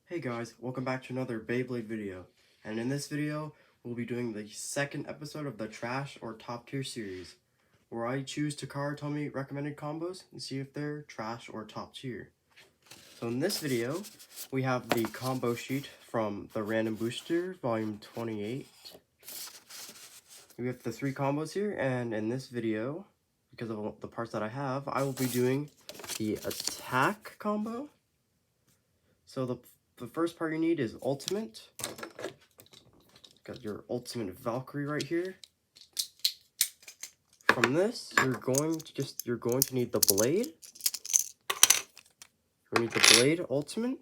Hey guys, welcome back to another Beyblade video, and in this video, we'll be doing the second episode of the Trash or Top Tier series, where I choose Takara Tomy recommended combos and see if they're trash or top tier. So in this video, we have the combo sheet from the Random Booster, volume 28. We have the 3 combos here, and in this video, because of the parts that I have, I will be doing the attack combo. So the first part you need is ultimate. Got your ultimate Valkyrie right here. From this, you're going to need the blade. You're going to need the blade ultimate,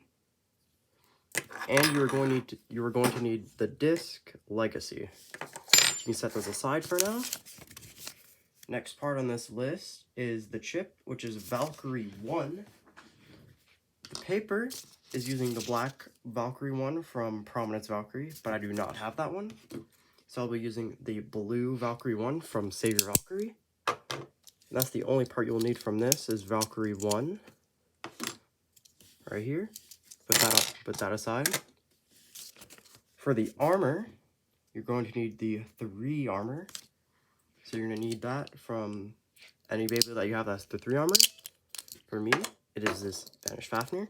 and you're going to need the disc legacy. You can set those aside for now. Next part on this list is the chip, which is Valkyrie 1. The paper is using the black Valkyrie one from Prominence Valkyrie, but I do not have that one. So I'll be using the blue Valkyrie one from Savior Valkyrie. And that's the only part you'll need from this is Valkyrie 1. Right here. Put that aside. For the armor, you're going to need the 3 armor. So you're going to need that from any Beyblade that you have that's the 3 armor. For me, it is this Banished Fafnir.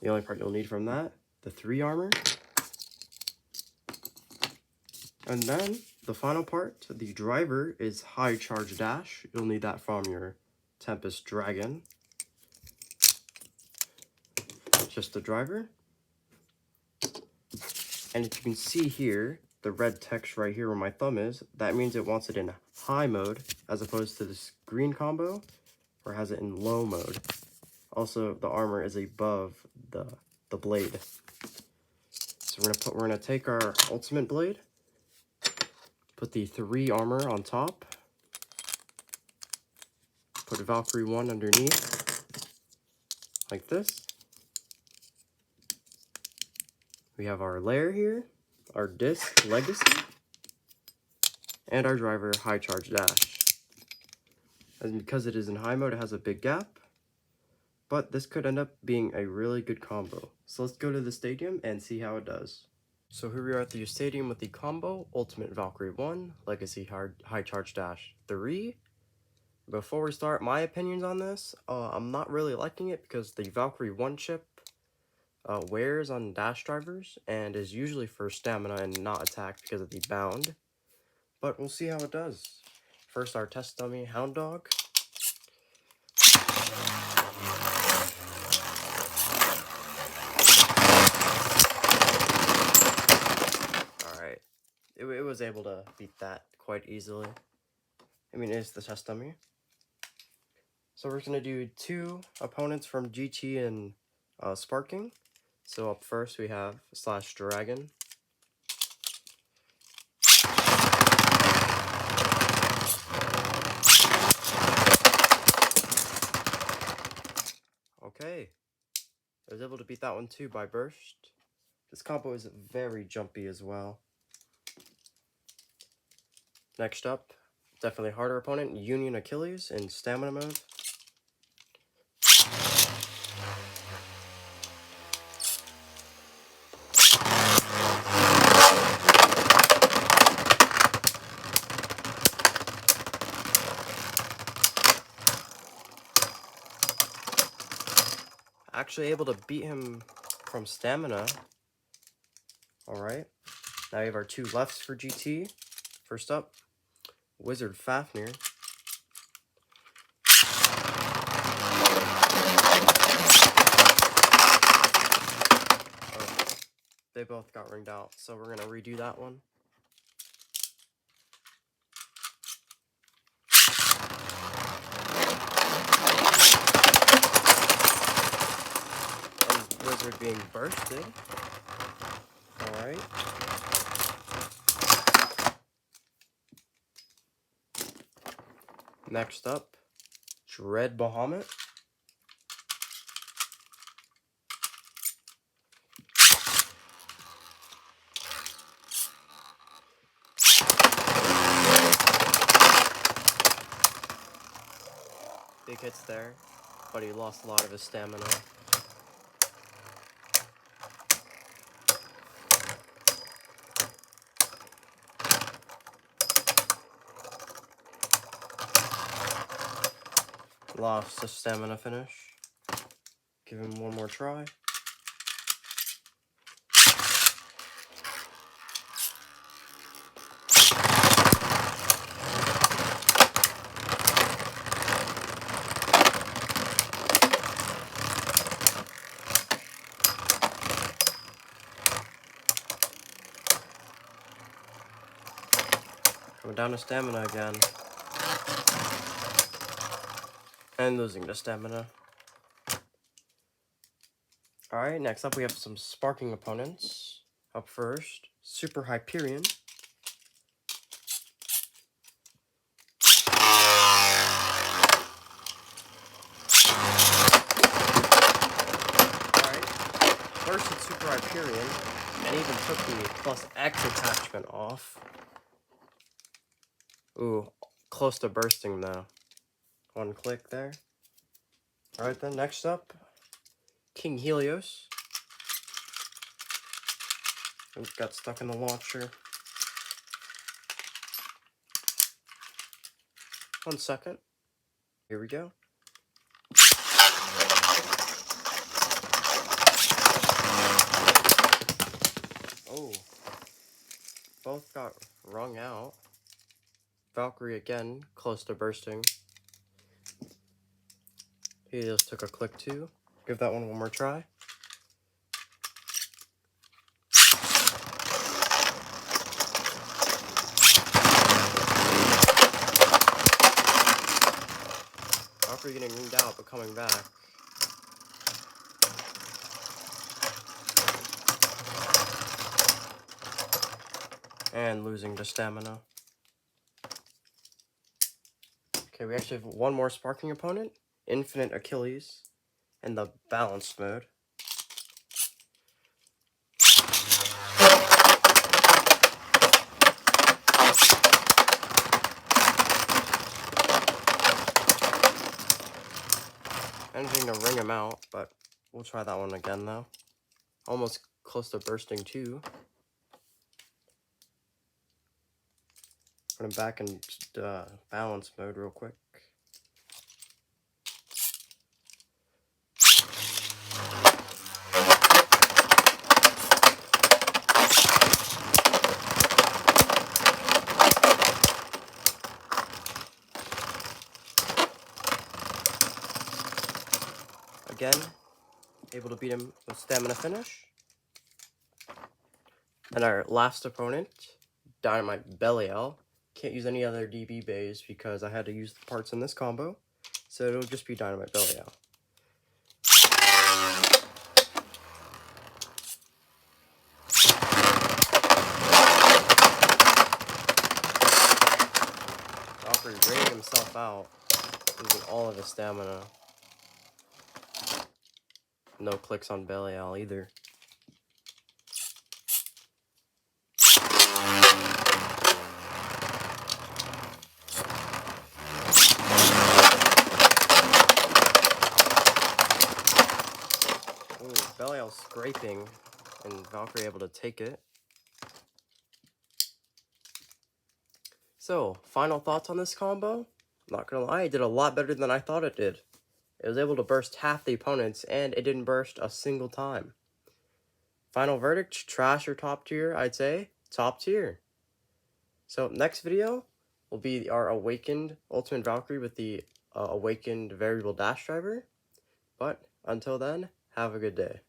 The only part you'll need from that, the 3 armor. And then, the final part, the driver, is High Charge Dash. You'll need that from your Tempest Dragon. Just the driver. And if you can see here, the red text right here where my thumb is, that means it wants it in high mode, as opposed to this green combo, or has it in low mode. Also, the armor is above the blade. So we're gonna take our ultimate blade, put the 3 armor on top, put Valkyrie 1 underneath, like this. We have our layer here, our disc legacy, and our driver High Charge Dash. And because it is in high mode, it has a big gap. But this could end up being a really good combo. So let's go to the stadium and see how it does. So here we are at the stadium with the combo, Ultimate Valkyrie 1, Legacy High Charge Dash 3. Before we start, my opinions on this, I'm not really liking it because the Valkyrie 1 chip wears on dash drivers and is usually for stamina and not attack because of the bound. But we'll see how it does. First, our test dummy, Hound Dog. It was able to beat that quite easily. I mean, it's the test dummy. So we're going to do 2 opponents from GT and Sparking. So up first we have Slash Dragon. Okay. I was able to beat that one too by burst. This combo is very jumpy as well. Next up, definitely a harder opponent, Union Achilles in stamina mode. Actually able to beat him from stamina. Alright. Now we have our 2 lefts for GT. First up, Wizard Fafnir. They both got ringed out, so we're going to redo that one. And Wizard being bursted. Alright. Next up, Dread Bahamut. Big hits there, but he lost a lot of his stamina. lost a stamina finish. Give him one more try. Coming down to stamina again. And losing the stamina. Alright, next up we have some sparking opponents. Up first, Super Hyperion. Alright, first it's Super Hyperion, and even took the plus X attachment off. Ooh, close to bursting though. One click there. Alright then, next up, King Helios. Ooh, got stuck in the launcher. 1 second. Here we go. Oh, both got wrung out. Valkyrie again, close to bursting. Helios took a click too. Give that one more try. Valkyrie getting ringed out, but coming back. And losing the stamina. Okay, we actually have one more sparking opponent. Infinite Achilles. In the balanced mode. Managing to ring him out, but we'll try that one again though. Almost close to bursting too. Put him back in balance mode real quick. Again, able to beat him with stamina finish. And our last opponent, Dynamite Belial. Can't use any other DB bays because I had to use the parts in this combo. So it'll just be Dynamite Belial. Valkyrie raining himself out, losing all of his stamina. No clicks on Belial either. Ooh, Belial scraping, and Valkyrie able to take it. So, final thoughts on this combo? Not gonna lie, it did a lot better than I thought it did. It was able to burst half the opponents, and it didn't burst a single time. Final verdict, trash or top tier? I'd say top tier. So next video will be our Awakened Ultimate Valkyrie with the Awakened Variable Dash Driver. But until then, have a good day.